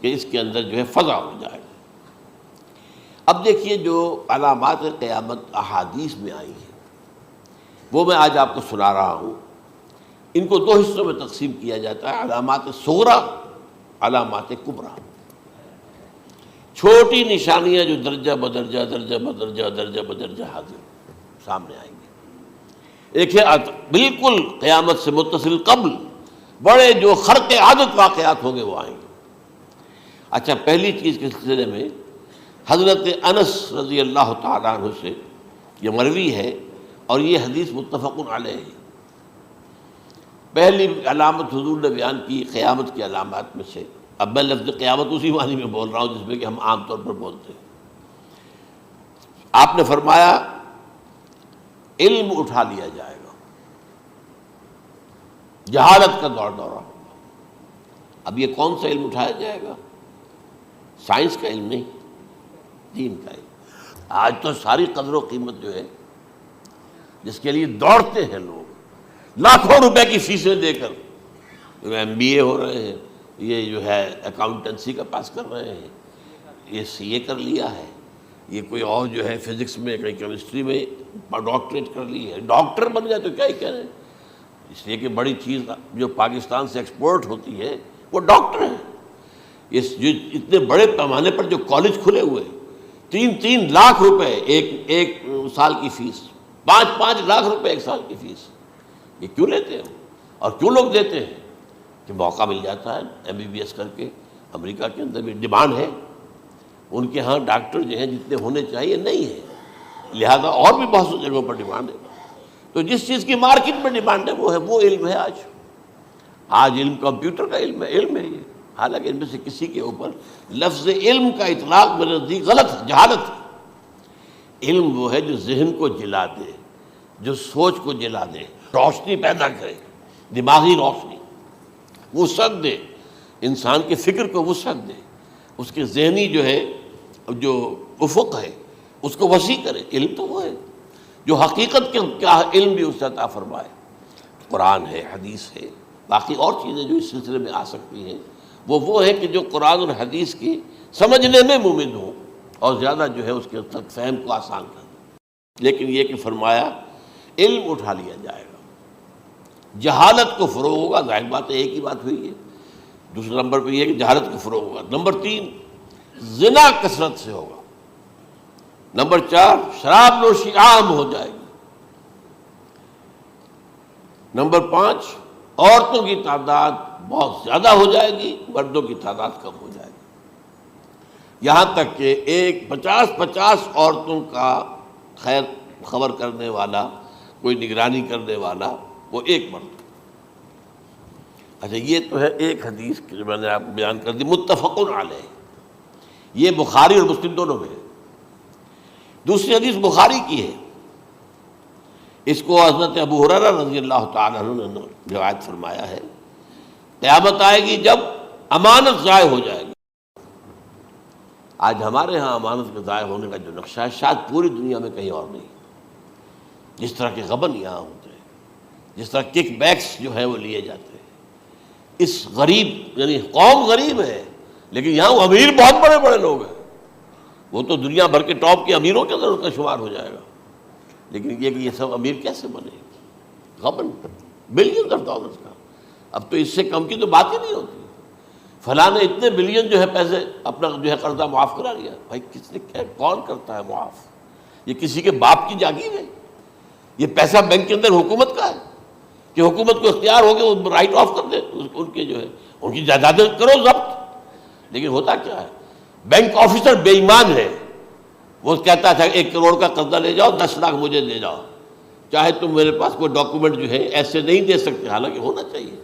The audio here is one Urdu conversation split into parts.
کہ اس کے اندر جو ہے فضا ہو جائے۔ اب دیکھیے جو علامات قیامت احادیث میں آئی ہیں وہ میں آج آپ کو سنا رہا ہوں۔ ان کو دو حصوں میں تقسیم کیا جاتا ہے، علامات صغریٰ، علامات کبریٰ۔ چھوٹی نشانیاں جو درجہ بدرجہ درجہ بدرجہ درجہ بدرجہ حاضر سامنے آئیں گے۔ ایک ہے بالکل قیامت سے متصل قبل بڑے جو خرق عادت واقعات ہوں گے وہ آئیں گے۔ اچھا، پہلی چیز کے سلسلے میں حضرت انس رضی اللہ تعالیٰ عنہ سے یہ مروی ہے اور یہ حدیث متفق علیہ ہے۔ پہلی علامت حضور نے بیان کی قیامت کی علامات میں سے، اب میں لفظ قیامت اسی معنی میں بول رہا ہوں جس میں کہ ہم عام طور پر بولتے ہیں۔ آپ نے فرمایا علم اٹھا لیا جائے گا، جہالت کا دور دورہ ہوگا۔ اب یہ کون سا علم اٹھایا جائے گا؟ سائنس کا علم نہیں، دین کا علم۔ آج تو ساری قدر و قیمت جو ہے جس کے لیے دوڑتے ہیں لوگ، لاکھوں روپے کی فیسیں دے کر، ایم بی اے ہو رہے ہیں، یہ جو ہے اکاؤنٹنسی کا پاس کر رہے ہیں، یہ سی اے کر لیا ہے، یہ کوئی اور جو ہے فزکس میں کوئی کیمسٹری میں ڈاکٹریٹ کر لی ہے، ڈاکٹر بن گیا تو کیا ہی کہہ رہے ہیں۔ اس لیے کہ بڑی چیز جو پاکستان سے ایکسپورٹ ہوتی ہے وہ ڈاکٹر ہیں۔ جو اتنے بڑے پیمانے پر جو کالج کھلے ہوئے، 3 لاکھ روپے ایک سال کی فیس، 5 لاکھ روپے ایک سال کی فیس، یہ کیوں لیتے ہیں اور کیوں لوگ دیتے ہیں؟ کہ موقع مل جاتا ہے ایم بی بی ایس کر کے۔ امریکہ کے اندر بھی ڈیمانڈ ہے، ان کے ہاں ڈاکٹر جو ہیں جتنے ہونے چاہیے نہیں ہے، لہذا اور بھی بہت سی جگہوں پر ڈیمانڈ ہے۔ تو جس چیز کی مارکیٹ میں ڈیمانڈ ہے وہ علم ہے۔ آج علم کمپیوٹر کا علم ہے یہ، حالانکہ ان میں سے کسی کے اوپر لفظ علم کا اطلاق میرے نزدیک غلط ہے، جہالت ہے۔ علم وہ ہے جو ذہن کو جلا دے، جو سوچ کو جلا دے، روشنی پیدا کرے، دماغی روشنی، وسعت دے، انسان کے فکر کو وسعت دے، اس کے ذہنی جو ہے جو افق ہے اس کو وسیع کرے۔ علم تو وہ ہے جو حقیقت کے کیا علم بھی اس سے عطا فرمائے۔ قرآن ہے، حدیث ہے، باقی اور چیزیں جو اس سلسلے میں آ سکتی ہیں وہ ہے کہ جو قرآن اور حدیث کی سمجھنے میں مومن ہوں اور زیادہ جو ہے اس کے تک فہم کو آسان کر دیں۔ لیکن یہ کہ فرمایا علم اٹھا لیا جائے گا، جہالت کو فروغ ہوگا۔ ظاہر بات ہے ایک ہی بات ہوئی ہے۔ دوسرے نمبر پہ یہ کہ جہالت کو فروغ ہوگا۔ نمبر 3 زنا کثرت سے ہوگا۔ نمبر 4 شراب نوشی عام ہو جائے گی۔ نمبر 5 عورتوں کی تعداد بہت زیادہ ہو جائے گی، مردوں کی تعداد کم ہو جائے گی، یہاں تک کہ 50 عورتوں کا خیر خبر کرنے والا، کوئی نگرانی کرنے والا، وہ ایک مرد۔ اچھا، یہ تو ہے ایک حدیث جو میں نے آپ کو بیان کر دی، متفق علیہ، یہ بخاری اور مسلم دونوں میں ہے۔ دوسری حدیث بخاری کی ہے، اس کو حضرت ابو ہریرہ رضی اللہ تعالیٰ عنہ نے روایت فرمایا ہے، قیامت آئے گی جب امانت ضائع ہو جائے گی۔ آج ہمارے ہاں امانت کے ضائع ہونے کا جو نقشہ ہے شاید پوری دنیا میں کہیں اور نہیں۔ جس طرح کے غبن یہاں ہوتے ہیں، جس طرح کک بیکس جو ہے وہ لیے جاتے ہیں، اس غریب یعنی قوم غریب ہے لیکن یہاں وہ امیر بہت بڑے بڑے لوگ ہیں، وہ تو دنیا بھر کے ٹاپ کے امیروں کے اندر اس کا شمار ہو جائے گا۔ لیکن یہ کہ یہ سب امیر کیسے بنے؟ غبن بلین آف ڈالرز کا، اب تو اس سے کم کی تو بات ہی نہیں ہوتی۔ فلاں نے اتنے بلین جو ہے پیسے اپنا جو ہے قرضہ معاف کرا لیا۔ بھائی کس نے کیا، کون کرتا ہے معاف؟ یہ کسی کے باپ کی جاگیر ہے؟ یہ پیسہ بینک کے اندر حکومت کا ہے کہ حکومت کو اختیار ہو گیا وہ رائٹ آف کر دے ان کے جو ہے ان کی جائیدادیں کرو ضبط۔ لیکن ہوتا کیا ہے، بینک آفیسر بے ایمان ہے، وہ کہتا تھا 1 کروڑ کا قرضہ لے جاؤ، 10 لاکھ مجھے دے جاؤ، چاہے تم میرے پاس کوئی ڈاکومنٹ جو ہے ایسے نہیں دے سکتے، حالانکہ ہونا چاہیے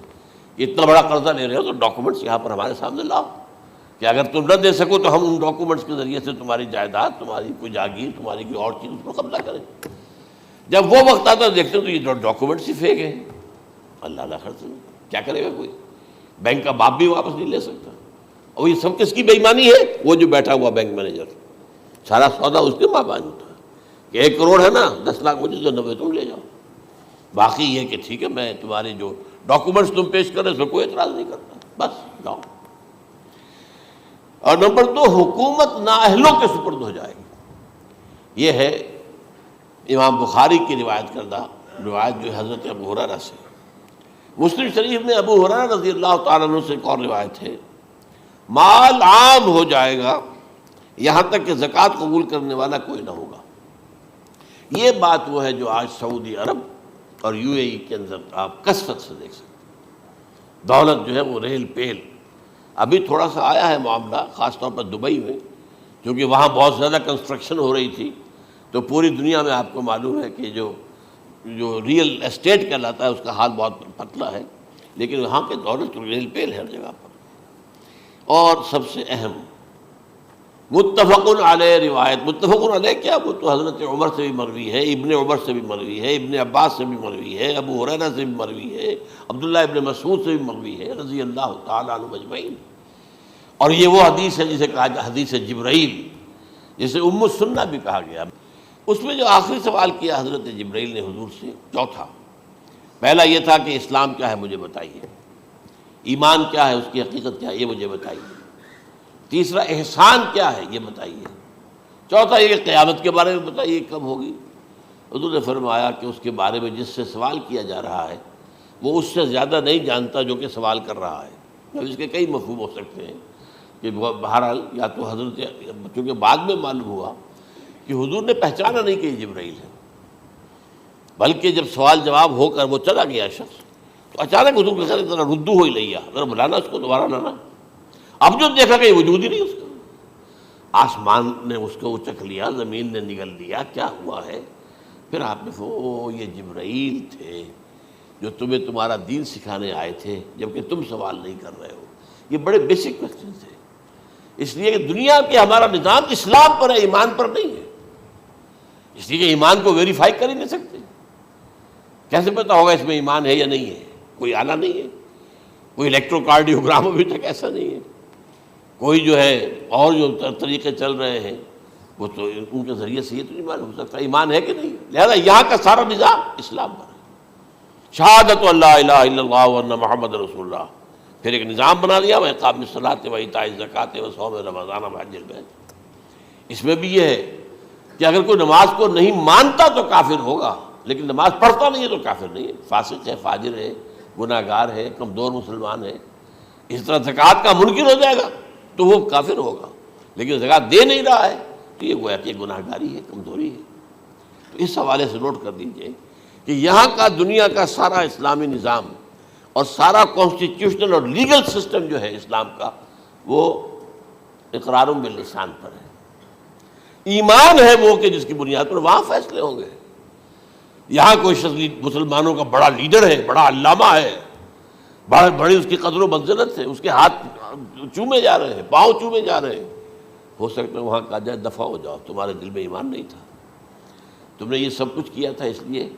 کہ اتنا بڑا قرضہ لے رہے ہو تو ڈاکومنٹس یہاں پر ہمارے سامنے لاؤ کہ اگر تم نہ دے سکو تو ہم ان ڈاکومنٹس کے ذریعے سے تمہاری جائیداد، تمہاری کوئی جاگیر، تمہاری کوئی اور چیز اس کو قبضہ کریں۔ جب وہ وقت آتا ہے دیکھتے تو یہ ڈاکومنٹس ہی فیک ہیں۔ اللہ خرچ کیا کرے گا کوئی؟ بینک کا باپ بھی واپس نہیں لے سکتا۔ اور یہ سب کس کی بے ایمانی ہے؟ وہ جو بیٹھا ہوا بینک مینیجر، سارا سودا اس کے ماں باپ ہوتا ہے کہ 1 کروڑ ہے نا، 10 لاکھ مجھے تو 90 تم لے جاؤ، باقی یہ کہ ٹھیک ہے میں تمہارے جو ڈاکومنٹس تم پیش کر رہے اس میں کوئی اعتراض نہیں کرتا، بس جاؤ۔ اور نمبر 2 حکومت نااہلوں کے سپرد ہو جائے گی۔ یہ ہے امام بخاری کی روایت کردہ روایت جو حضرت ابو ہریرہ سے۔ مسلم شریف میں ابو ہریرہ رضی اللہ تعالیٰ عنہ سے ایک اور روایت ہے، مال عام ہو جائے گا یہاں تک کہ زکوٰۃ قبول کرنے والا کوئی نہ ہوگا۔ یہ بات وہ ہے جو آج سعودی عرب اور یو اے ای کے اندر آپ کثرت سے دیکھ سکتے ہیں۔ دولت جو ہے وہ ریل پیل، ابھی تھوڑا سا آیا ہے معاملہ خاص طور پر دبئی میں، کیونکہ وہاں بہت زیادہ کنسٹرکشن ہو رہی تھی، تو پوری دنیا میں آپ کو معلوم ہے کہ جو ریئل اسٹیٹ کہلاتا ہے اس کا حال بہت پتلا ہے، لیکن وہاں کے دولت ریل پیل ہے ہر جگہ پر۔ اور سب سے اہم متفق علیہ روایت، متفق علیہ کیا، وہ تو حضرت عمر سے بھی مروی ہے، ابن عمر سے بھی مروی ہے، ابن عباس سے بھی مروی ہے، ابو ہریرہ سے بھی مروی ہے، عبداللہ ابن مسعود سے بھی مروی ہے رضی اللہ تعالیٰ عنہ اجمعین۔ اور یہ وہ حدیث ہے جسے کہا جائے حدیث جبرائیل، جسے ام السنہ بھی کہا گیا۔ اس میں جو آخری سوال کیا حضرت جبرائیل نے حضور سے، چوتھا، پہلا یہ تھا کہ اسلام کیا ہے مجھے بتائیے، ایمان کیا ہے، اس کی حقیقت کیا ہے یہ مجھے بتائیے، تیسرا احسان کیا ہے یہ بتائیے، چوتھا یہ کہ قیامت کے بارے میں بتائیے کب ہوگی۔ حضور نے فرمایا کہ اس کے بارے میں جس سے سوال کیا جا رہا ہے وہ اس سے زیادہ نہیں جانتا جو کہ سوال کر رہا ہے۔ اب اس کے کئی مفہوم ہو سکتے ہیں کہ بہرحال یا تو حضرت، چونکہ بعد میں معلوم ہوا کہ حضور نے پہچانا نہیں کہ یہ جبرائیل ہے، بلکہ جب سوال جواب ہو کر وہ چلا گیا شخص تو اچانک حضور کے خیال ذرا ردو ہو ہی لیا، ذرا بلانا اس کو دوبارہ لانا۔ اب جو دیکھا کہ وجود ہی نہیں اس کا، آسمان نے اس کو اچک لیا، زمین نے نگل لیا، کیا ہوا ہے؟ پھر آپ نے یہ جبرائیل تھے جو تمہیں تمہارا دین سکھانے آئے تھے جبکہ تم سوال نہیں کر رہے ہو۔ یہ بڑے بیسک کوسچن تھے، اس لیے کہ دنیا کے ہمارا نظام اسلام پر ہے، ایمان پر نہیں ہے، اس لیے کہ ایمان کو ویریفائی کر ہی نہیں سکتے۔ کیسے پتہ ہوگا اس میں ایمان ہے یا نہیں ہے؟ کوئی آلہ نہیں ہے، کوئی الیکٹروکارڈیوگرام ابھی تک ایسا نہیں ہے، کوئی جو ہے اور جو طریقے چل رہے ہیں وہ تو ان کے ذریعے سے یہ تو نہیں معلوم ہو سکتا ایمان ہے کہ نہیں۔ لہذا یہاں کا سارا نظام اسلام پر ہے، شہادت اللہ الہ الا اللہ وان محمد رسول اللہ، پھر ایک نظام بنا دیا وہ اقام الصلاۃ و ایتاء الزکوٰۃ و صوم رمضان و حج البیت۔ اس میں بھی یہ ہے کہ اگر کوئی نماز کو نہیں مانتا تو کافر ہوگا، لیکن نماز پڑھتا نہیں ہے تو کافر نہیں ہے، فاسق ہے، فاجر ہے، گناہ گار ہے، کمزور مسلمان ہے۔ اس طرح زکوٰۃ کا منکر ہو جائے گا تو وہ کافر ہوگا، لیکن زکوٰۃ دے نہیں رہا ہے تو یہ گویا کہ گناہ گاری ہے، کمزوری ہے۔ تو اس حوالے سے نوٹ کر دیجئے کہ یہاں کا دنیا کا سارا اسلامی نظام اور سارا کانسٹیٹیوشنل اور لیگل سسٹم جو ہے اسلام کا وہ اقرار باللسان پر ہے، ایمان ہے وہ کہ جس کی بنیاد پر وہاں فیصلے ہوں گے۔ یہاں کوئی شخص مسلمانوں کا بڑا لیڈر ہے، بڑا علامہ ہے، بڑی اس کی قدر و منزلت ہے، اس کے ہاتھ چومے جا رہے ہیں، پاؤں چومے جا رہے ہیں، ہو سکتا ہے وہاں کہا جائے دفع ہو جاؤ، تمہارے دل میں ایمان نہیں تھا، تم نے یہ سب کچھ کیا تھا اس لیے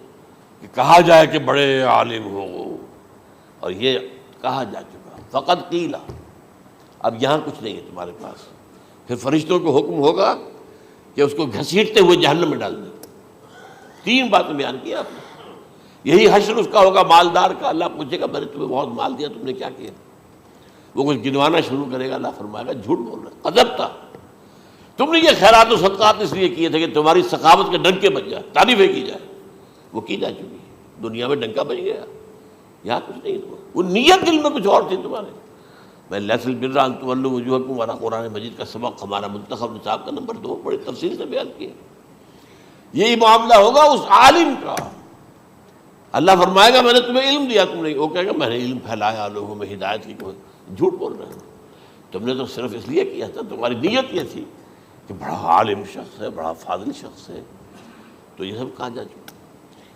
کہ کہا جائے کہ بڑے عالم ہو، اور یہ کہا جا چکا فقط قیل، اب یہاں کچھ نہیں ہے تمہارے پاس۔ پھر فرشتوں کو حکم ہوگا کہ اس کو گھسیٹتے ہوئے جہنم میں ڈال دیں۔ 3 باتیں بیان کی آپ نے، یہی حشر اس کا ہوگا مالدار کا، اللہ پوچھے گا میں نے تمہیں بہت مال دیا، تم نے کیا کیا؟ وہ کچھ گنوانا شروع کرے گا، اللہ فرمائے گا جھوٹ بول رہا، قذبت، تم نے یہ خیرات و صدقات اس لیے کیے تھے کہ تمہاری سخاوت کے ڈنکے بج جائے، تعریفیں کی جائے، وہ کی جا چکی ہے، دنیا میں ڈنکا بج گیا، یہاں کچھ نہیں، وہ نیت دل میں کچھ اور تھی تمہارے۔ میں لیس البر ان تولوا وجوہکم والا قرآن مجید کا سبق ہمارا منتخب نصاب کا نمبر 2 بڑی تفصیل سے بیان کیا۔ یہی معاملہ ہوگا اس عالم کا، اللہ فرمائے گا میں نے تمہیں علم دیا، تم نہیں، وہ کہے گا میں نے علم پھیلایا لوگوں میں ہدایت کی، جھوٹ بول رہے ہو، تم نے تو صرف اس لیے کیا تھا، تمہاری نیت یہ تھی کہ بڑا عالم شخص ہے، بڑا فاضل شخص ہے، تو یہ سب کہا جا چکا۔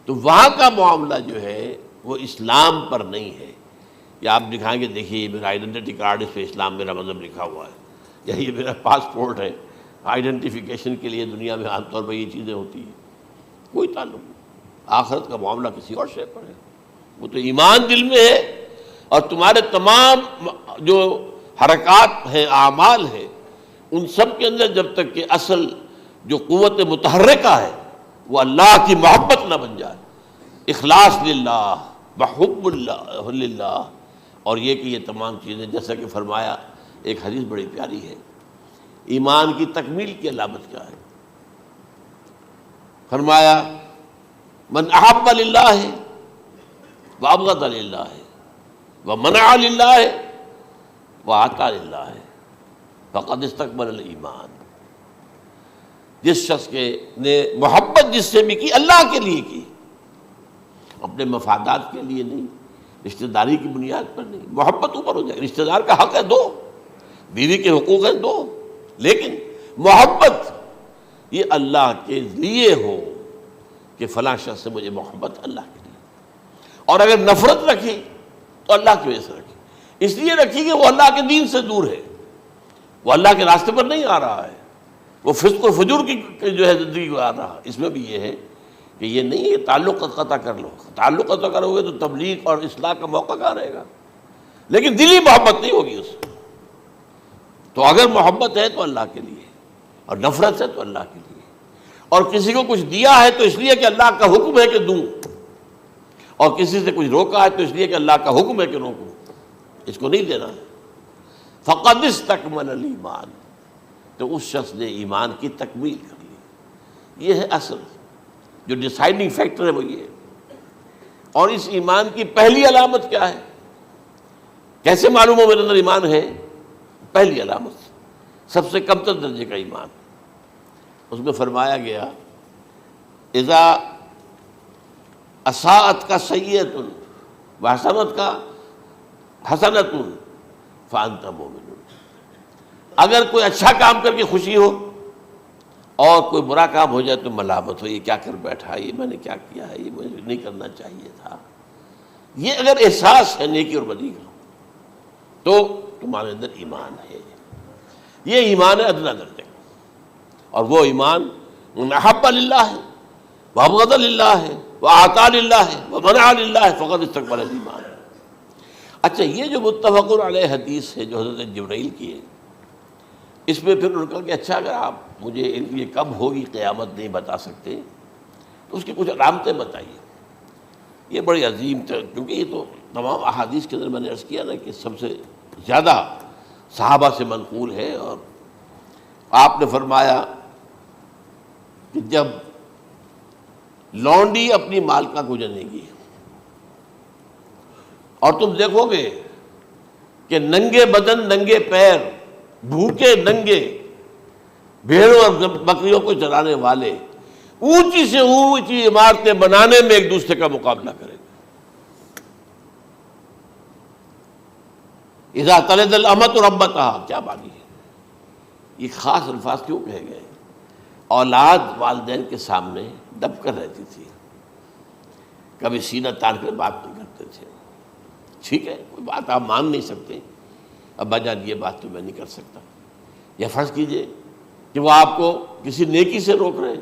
تو وہاں کا معاملہ جو ہے وہ اسلام پر نہیں ہے، یا آپ دکھائیں گے دیکھیے یہ میرا آئیڈینٹی کارڈ، اس پہ اسلام میرا مذہب لکھا ہوا ہے، یا یہ میرا پاسپورٹ ہے، آئیڈینٹیفیکیشن کے لیے دنیا میں عام طور پر یہ چیزیں ہوتی ہیں، کوئی تعلق نہیں۔ آخرت کا معاملہ کسی اور شے پر ہے، وہ تو ایمان دل میں ہے، اور تمہارے تمام جو حرکات ہیں، اعمال ہیں، ان سب کے اندر جب تک کہ اصل جو قوت متحرکہ ہے وہ اللہ کی محبت نہ بن جائے، اخلاص للہ، محب اللہ للہ، اور یہ کہ یہ تمام چیزیں جیسا کہ فرمایا، ایک حدیث بڑی پیاری ہے ایمان کی تکمیل کی علامت کیا ہے؟ فرمایا من احب للہ وابغض للہ ومنع للہ واعطى للہ فقد استکمل الایمان. جس شخص نے محبت جس سے بھی کی اللہ کے لیے کی، اپنے مفادات کے لیے نہیں، رشتہ داری کی بنیاد پر نہیں. محبت اوپر ہو جائے، رشتہ دار کا حق ہے دو، بیوی کے حقوق ہیں دو، لیکن محبت یہ اللہ کے لیے ہو کہ فلاں شخص سے مجھے محبت اللہ کے لیے. اور اگر نفرت رکھی تو اللہ کی وجہ سے رکھی، اس لیے رکھی کہ وہ اللہ کے دین سے دور ہے، وہ اللہ کے راستے پر نہیں آ رہا ہے، وہ فسق و فجور کی جو ہے زندگی کو آ رہا. اس میں بھی یہ ہے کہ یہ نہیں ہے تعلق قطع کر لو، تعلق قطع کرو گے تو تبلیغ اور اصلاح کا موقع کہاں رہے گا، لیکن دلی محبت نہیں ہوگی اس. تو اگر محبت ہے تو اللہ کے لیے، اور نفرت ہے تو اللہ کے لیے. اور کسی کو کچھ دیا ہے تو اس لیے کہ اللہ کا حکم ہے کہ دوں، اور کسی سے کچھ روکا ہے تو اس لیے کہ اللہ کا حکم ہے کہ روکوں، اس کو نہیں دینا ہے. فقد استکمل الایمان، تو اس شخص نے ایمان کی تکمیل کر لی. یہ ہے اصل جو ڈیسائیڈنگ فیکٹر ہے، وہ یہ ہے. اور اس ایمان کی پہلی علامت کیا ہے؟ کیسے معلوم ہو میرے اندر ایمان ہے؟ پہلی علامت سب سے کم تر درجے کا ایمان، اس میں فرمایا گیا اذا اساءت کا سیئۃ وحسنت کا حسنۃ فانت مومن. اگر کوئی اچھا کام کر کے خوشی ہو اور کوئی برا کام ہو جائے تو ملامت ہو، یہ کیا کر بیٹھا، یہ میں نے کیا کیا ہے، یہ مجھے نہیں کرنا چاہیے تھا. یہ اگر احساس ہے نیکی اور بدی کا تو تمہارے اندر ایمان ہے. یہ ایمان ہے ادنا درجے کا. اور وہ ایمان من احب للہ وابغض للہ واعطى للہ ومنع للہ فقد استکمل الایمان. اچھا، یہ جو متفق علیہ حدیث ہے جو حضرت جبرائیل کی ہے، اس میں پھر انہوں نے کہا کہ اچھا اگر آپ مجھے یہ کب ہوگی قیامت نہیں بتا سکتے تو اس کی کچھ علامتیں بتائیے. یہ بڑی عظیم تھا، کیونکہ یہ تو تمام احادیث کے اندر میں نے عرض کیا نا کہ سب سے زیادہ صحابہ سے منقول ہے. اور آپ نے فرمایا کہ جب لونڈی اپنی مالکہ کو جنے گی اور تم دیکھو گے کہ ننگے بدن ننگے پیر بھوکے ننگے بھیڑوں اور بکریوں کو چرانے والے اونچی سے اونچی عمارتیں بنانے میں ایک دوسرے کا مقابلہ کریں گے. اذا تلد الامۃ ربتها، کیا بانی ہے؟ یہ خاص الفاظ کیوں کہے گئے؟ اولاد والدین کے سامنے دب کر رہتی تھی، کبھی سینہ تان کر بات نہیں کرتے تھے. ٹھیک ہے، کوئی بات آپ مان نہیں سکتے، ابا جان یہ بات تو میں نہیں کر سکتا. یا فرض کیجئے کہ وہ آپ کو کسی نیکی سے روک رہے ہیں،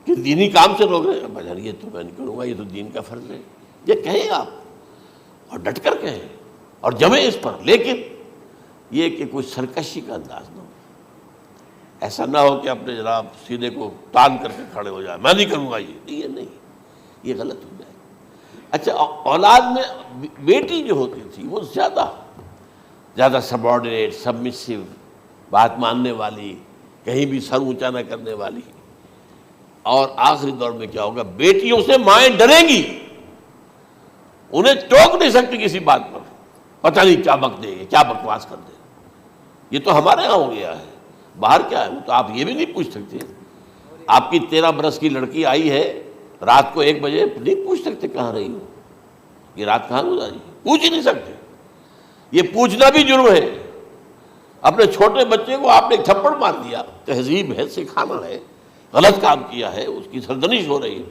کہ دینی کام سے روک رہے ہیں، ابا جان یہ تو میں نہیں کروں گا، یہ تو دین کا فرض ہے. یہ کہیں آپ، اور ڈٹ کر کہیں اور جمیں اس پر، لیکن یہ کہ کوئی سرکشی کا انداز نہ ہو. ایسا نہ ہو کہ اپنے جناب سینے کو تان کر کے کھڑے ہو جائے، میں نہیں کروں گا یہ نہیں، یہ غلط ہو جائے. اچھا، اولاد میں بیٹی جو ہوتی تھی وہ زیادہ سبارڈینیٹ، سبمسیو، بات ماننے والی، کہیں بھی سر اونچا نہ کرنے والی. اور آخری دور میں کیا ہوگا؟ بیٹیوں سے مائیں ڈریں گی، انہیں ٹوک نہیں سکتی کسی بات پر، پتہ نہیں کیا بک دے گی، کیا بکواس کر دے. یہ تو ہمارے ہاں ہو گیا ہے. باہر کیا ہے وہ تو آپ یہ بھی نہیں پوچھ سکتے. آپ کی 13 برس کی لڑکی آئی ہے رات کو 1 بجے، نہیں پوچھ سکتے کہاں رہی ہو، یہ رات کہاں گزاری، پوچھ ہی نہیں سکتے. یہ پوچھنا بھی جرم ہے. اپنے چھوٹے بچے کو آپ نے ایک تھپڑ مار دیا، تہذیب ہے، سکھانا ہے، غلط کام کیا ہے، اس کی سرزنش ہو رہی ہے،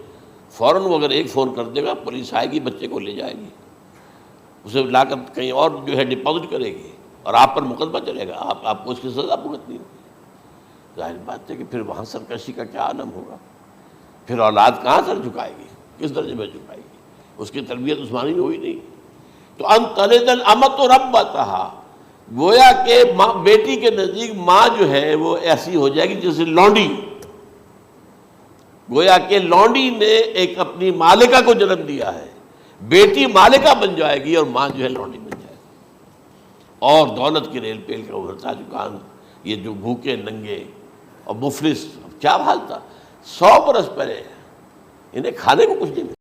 فوراً وہ اگر ایک فون کر دے گا پولیس آئے گی، بچے کو لے جائے گی، اسے لا کر کہیں اور جو ہے ڈپازٹ کرے گی، اور آپ پر مقدمہ چلے گا، آپ کو اس کی سزا بھگتنی ہوگی. ظاہر بات ہے کہ پھر وہاں سرکشی کا کیا عالم ہوگا. پھر اولاد کہاں سر جھکائے گی، کس درجے میں جھکائے گی؟ اس کی تربیت عثمانی ہوئی نہیں. تو ان تلد الامۃ ربتہا، گویا کہ بیٹی کے نزدیک ماں جو ہے وہ ایسی ہو جائے گی جیسے لونڈی. گویا کہ لونڈی نے ایک اپنی مالکہ کو جنم دیا ہے، بیٹی مالکہ بن جائے گی اور ماں جو ہے لونڈی بن جائے گی. اور دولت کی ریل پیل کا ابھرتا دکان یہ جو بھوکے ننگے اور مفلس، کیا حال تھا 100 برس پہلے، انہیں کھانے کو کچھ نہیں ملتا۔